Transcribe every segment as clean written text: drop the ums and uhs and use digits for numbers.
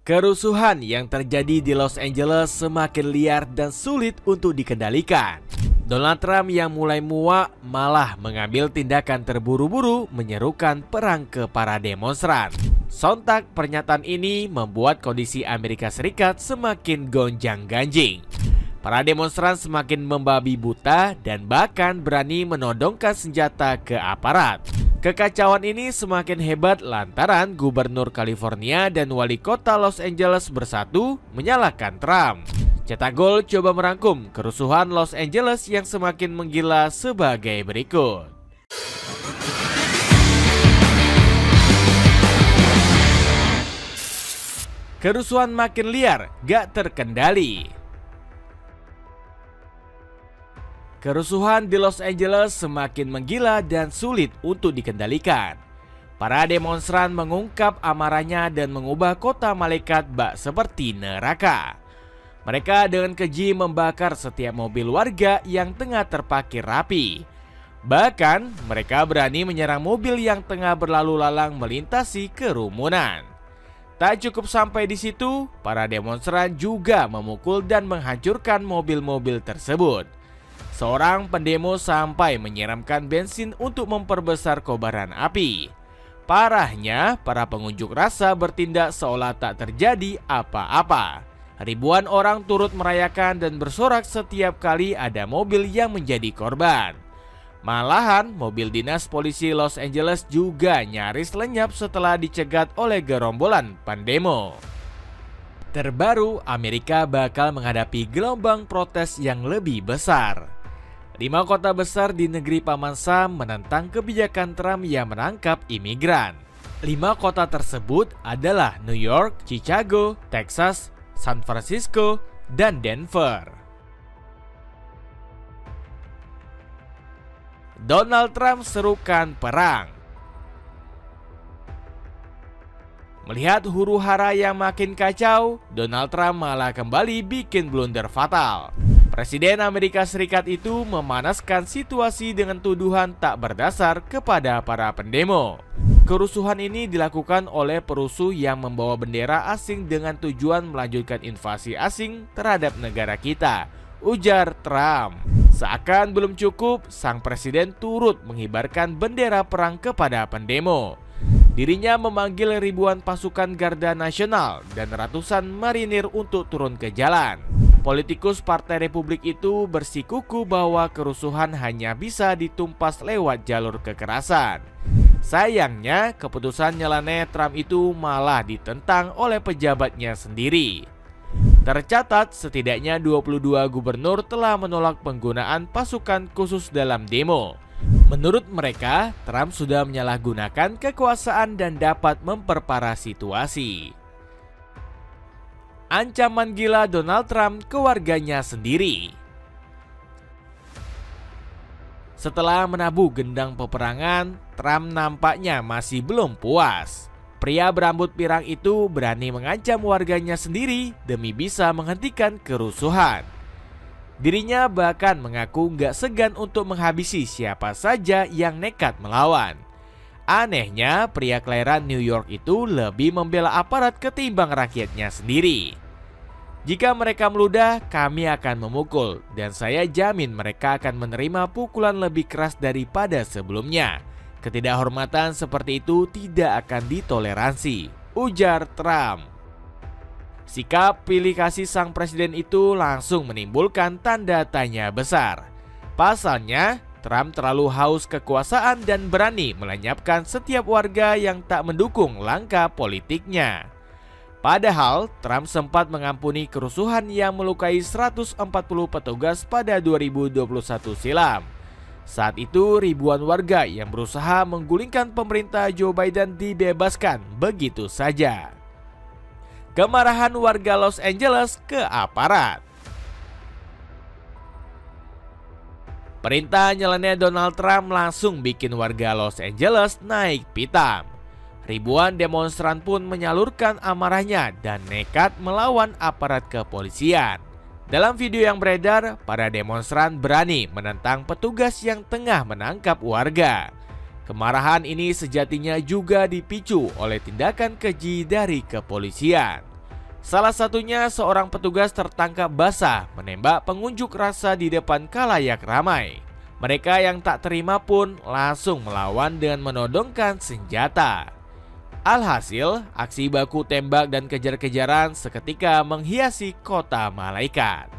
Kerusuhan yang terjadi di Los Angeles semakin liar dan sulit untuk dikendalikan. Donald Trump yang mulai muak malah mengambil tindakan terburu-buru menyerukan perang ke para demonstran. Sontak pernyataan ini membuat kondisi Amerika Serikat semakin gonjang-ganjing. Para demonstran semakin membabi buta dan bahkan berani menodongkan senjata ke aparat. Kekacauan ini semakin hebat lantaran Gubernur California dan Wali Kota Los Angeles bersatu menyalahkan Trump. Cetak Gol coba merangkum kerusuhan Los Angeles yang semakin menggila sebagai berikut. Kerusuhan makin liar, gak terkendali. Kerusuhan di Los Angeles semakin menggila dan sulit untuk dikendalikan. Para demonstran mengungkap amarahnya dan mengubah kota malaikat bak seperti neraka. Mereka dengan keji membakar setiap mobil warga yang tengah terparkir rapi. Bahkan mereka berani menyerang mobil yang tengah berlalu lalang melintasi kerumunan. Tak cukup sampai di situ, para demonstran juga memukul dan menghancurkan mobil-mobil tersebut. Seorang pendemo sampai menyiramkan bensin untuk memperbesar kobaran api. Parahnya, para pengunjuk rasa bertindak seolah tak terjadi apa-apa. Ribuan orang turut merayakan dan bersorak setiap kali ada mobil yang menjadi korban. Malahan, mobil dinas polisi Los Angeles juga nyaris lenyap setelah dicegat oleh gerombolan pendemo. Terbaru, Amerika bakal menghadapi gelombang protes yang lebih besar. 5 kota besar di negeri Paman Sam menentang kebijakan Trump yang menangkap imigran. 5 kota tersebut adalah New York, Chicago, Texas, San Francisco, dan Denver. Donald Trump serukan perang. Melihat huru-hara yang makin kacau, Donald Trump malah kembali bikin blunder fatal. Presiden Amerika Serikat itu memanaskan situasi dengan tuduhan tak berdasar kepada para pendemo. Kerusuhan ini dilakukan oleh perusuh yang membawa bendera asing dengan tujuan melanjutkan invasi asing terhadap negara kita, ujar Trump. Seakan belum cukup, sang presiden turut mengibarkan bendera perang kepada pendemo. Dirinya memanggil ribuan pasukan Garda Nasional dan ratusan marinir untuk turun ke jalan. Politikus Partai Republik itu bersikuku bahwa kerusuhan hanya bisa ditumpas lewat jalur kekerasan. Sayangnya, keputusan nyeleneh Trump itu malah ditentang oleh pejabatnya sendiri. Tercatat setidaknya 22 gubernur telah menolak penggunaan pasukan khusus dalam demo. Menurut mereka, Trump sudah menyalahgunakan kekuasaan dan dapat memperparah situasi. Ancaman gila Donald Trump ke warganya sendiri. Setelah menabuh gendang peperangan, Trump nampaknya masih belum puas. Pria berambut pirang itu berani mengancam warganya sendiri demi bisa menghentikan kerusuhan. Dirinya bahkan mengaku gak segan untuk menghabisi siapa saja yang nekat melawan. Anehnya, pria kelahiran New York itu lebih membela aparat ketimbang rakyatnya sendiri. Jika mereka meludah, kami akan memukul, dan saya jamin mereka akan menerima pukulan lebih keras daripada sebelumnya. Ketidakhormatan seperti itu tidak akan ditoleransi, ujar Trump. Sikap pilih kasih sang presiden itu langsung menimbulkan tanda tanya besar. Pasalnya, Trump terlalu haus kekuasaan dan berani melenyapkan setiap warga yang tak mendukung langkah politiknya. Padahal, Trump sempat mengampuni kerusuhan yang melukai 140 petugas pada 2021 silam. Saat itu, ribuan warga yang berusaha menggulingkan pemerintah Joe Biden dibebaskan begitu saja. Kemarahan warga Los Angeles ke aparat. Perintah nyeleneh Donald Trump langsung bikin warga Los Angeles naik pitam. Ribuan demonstran pun menyalurkan amarahnya dan nekat melawan aparat kepolisian. Dalam video yang beredar, para demonstran berani menentang petugas yang tengah menangkap warga. Kemarahan ini sejatinya juga dipicu oleh tindakan keji dari kepolisian. Salah satunya seorang petugas tertangkap basah menembak pengunjuk rasa di depan khalayak ramai. Mereka yang tak terima pun langsung melawan dengan menodongkan senjata. Alhasil, aksi baku tembak dan kejar-kejaran seketika menghiasi kota malaikat.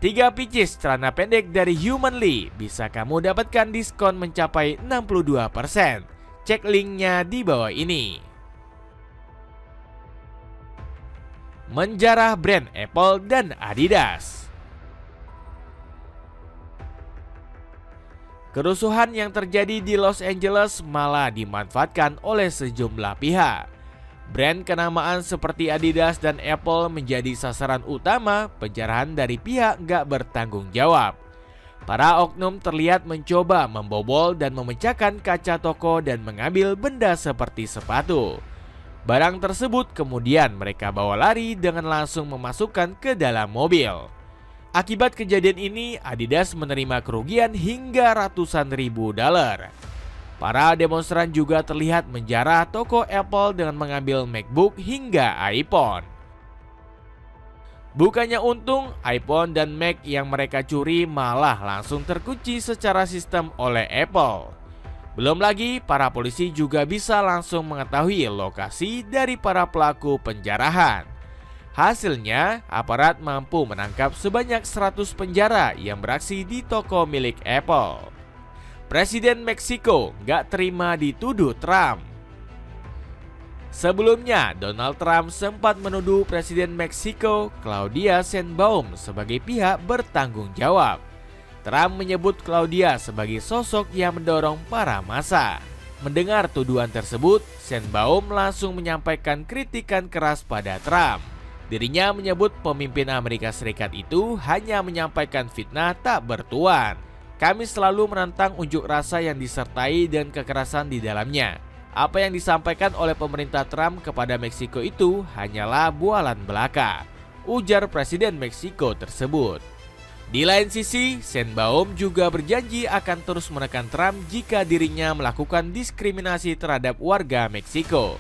3 pieces celana pendek dari Humanly bisa kamu dapatkan diskon mencapai 62%. Cek linknya di bawah ini. Menjarah brand Apple dan Adidas. Kerusuhan yang terjadi di Los Angeles malah dimanfaatkan oleh sejumlah pihak. Brand kenamaan seperti Adidas dan Apple menjadi sasaran utama penjarahan dari pihak gak bertanggung jawab. Para oknum terlihat mencoba membobol dan memecahkan kaca toko dan mengambil benda seperti sepatu. Barang tersebut kemudian mereka bawa lari dengan langsung memasukkan ke dalam mobil. Akibat kejadian ini, Adidas menerima kerugian hingga ratusan ribu dolar. Para demonstran juga terlihat menjarah toko Apple dengan mengambil MacBook hingga iPhone. Bukannya untung, iPhone dan Mac yang mereka curi malah langsung terkunci secara sistem oleh Apple. Belum lagi, para polisi juga bisa langsung mengetahui lokasi dari para pelaku penjarahan. Hasilnya, aparat mampu menangkap sebanyak 100 penjara yang beraksi di toko milik Apple. Presiden Meksiko gak terima dituduh Trump. Sebelumnya, Donald Trump sempat menuduh Presiden Meksiko Claudia Sheinbaum sebagai pihak bertanggung jawab. Trump menyebut Claudia sebagai sosok yang mendorong para massa. Mendengar tuduhan tersebut, Sheinbaum langsung menyampaikan kritikan keras pada Trump. Dirinya menyebut pemimpin Amerika Serikat itu hanya menyampaikan fitnah tak bertuan. Kami selalu menentang unjuk rasa yang disertai dengan kekerasan di dalamnya. Apa yang disampaikan oleh pemerintah Trump kepada Meksiko itu hanyalah bualan belaka, ujar Presiden Meksiko tersebut. Di lain sisi, Sheinbaum juga berjanji akan terus menekan Trump jika dirinya melakukan diskriminasi terhadap warga Meksiko.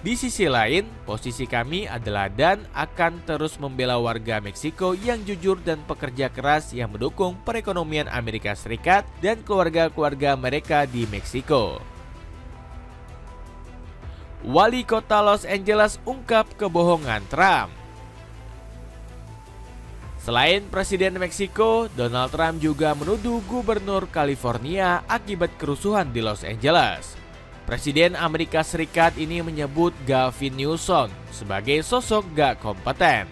Di sisi lain, posisi kami adalah dan akan terus membela warga Meksiko yang jujur dan pekerja keras yang mendukung perekonomian Amerika Serikat dan keluarga-keluarga mereka di Meksiko. Wali kota Los Angeles ungkap kebohongan Trump. Selain Presiden Meksiko, Donald Trump juga menuduh Gubernur California akibat kerusuhan di Los Angeles. Presiden Amerika Serikat ini menyebut Gavin Newsom sebagai sosok gak kompeten.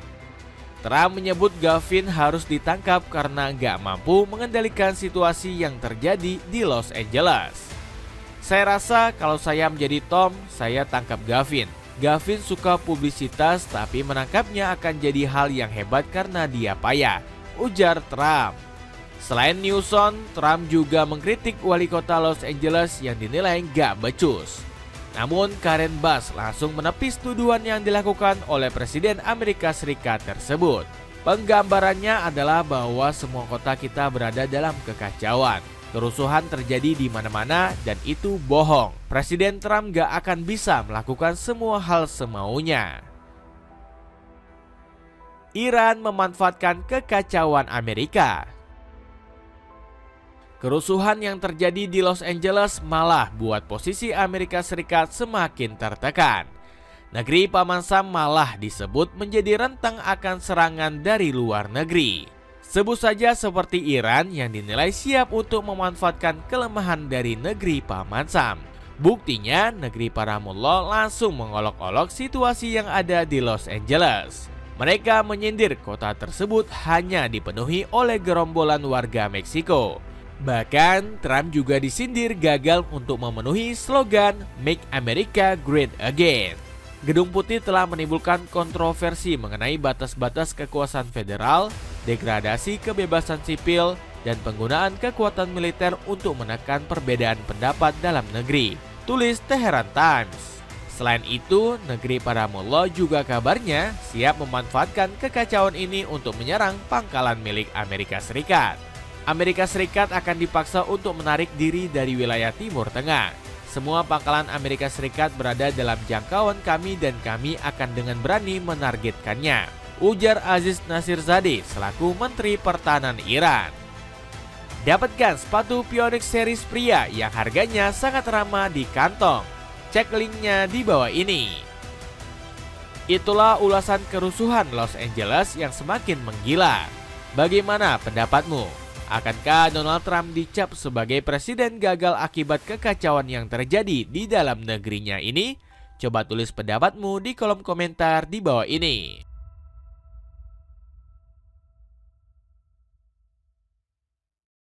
Trump menyebut Gavin harus ditangkap karena gak mampu mengendalikan situasi yang terjadi di Los Angeles. Saya rasa kalau saya menjadi Tom, saya tangkap Gavin. Gavin suka publisitas tapi menangkapnya akan jadi hal yang hebat karena dia payah, ujar Trump. Selain Newsom, Trump juga mengkritik wali kota Los Angeles yang dinilai gak becus. Namun Karen Bass langsung menepis tuduhan yang dilakukan oleh Presiden Amerika Serikat tersebut. Penggambarannya adalah bahwa semua kota kita berada dalam kekacauan. Kerusuhan terjadi di mana-mana dan itu bohong. Presiden Trump gak akan bisa melakukan semua hal semaunya. Iran memanfaatkan kekacauan Amerika. Kerusuhan yang terjadi di Los Angeles malah buat posisi Amerika Serikat semakin tertekan. Negeri Paman Sam malah disebut menjadi rentang akan serangan dari luar negeri. Sebut saja seperti Iran yang dinilai siap untuk memanfaatkan kelemahan dari negeri Paman Sam. Buktinya, negeri para mullah langsung mengolok-olok situasi yang ada di Los Angeles. Mereka menyindir kota tersebut hanya dipenuhi oleh gerombolan warga Meksiko. Bahkan Trump juga disindir gagal untuk memenuhi slogan Make America Great Again. Gedung Putih telah menimbulkan kontroversi mengenai batas-batas kekuasaan federal, degradasi kebebasan sipil, dan penggunaan kekuatan militer untuk menekan perbedaan pendapat dalam negeri, tulis Tehran Times. Selain itu, negeri para mullah juga kabarnya siap memanfaatkan kekacauan ini untuk menyerang pangkalan milik Amerika Serikat. Amerika Serikat akan dipaksa untuk menarik diri dari wilayah Timur Tengah. Semua pangkalan Amerika Serikat berada dalam jangkauan kami dan kami akan dengan berani menargetkannya, ujar Aziz Nasirzadeh selaku Menteri Pertahanan Iran. Dapatkan sepatu Phoenix series pria yang harganya sangat ramah di kantong. Cek linknya di bawah ini. Itulah ulasan kerusuhan Los Angeles yang semakin menggila. Bagaimana pendapatmu? Akankah Donald Trump dicap sebagai presiden gagal akibat kekacauan yang terjadi di dalam negerinya ini? Coba tulis pendapatmu di kolom komentar di bawah ini.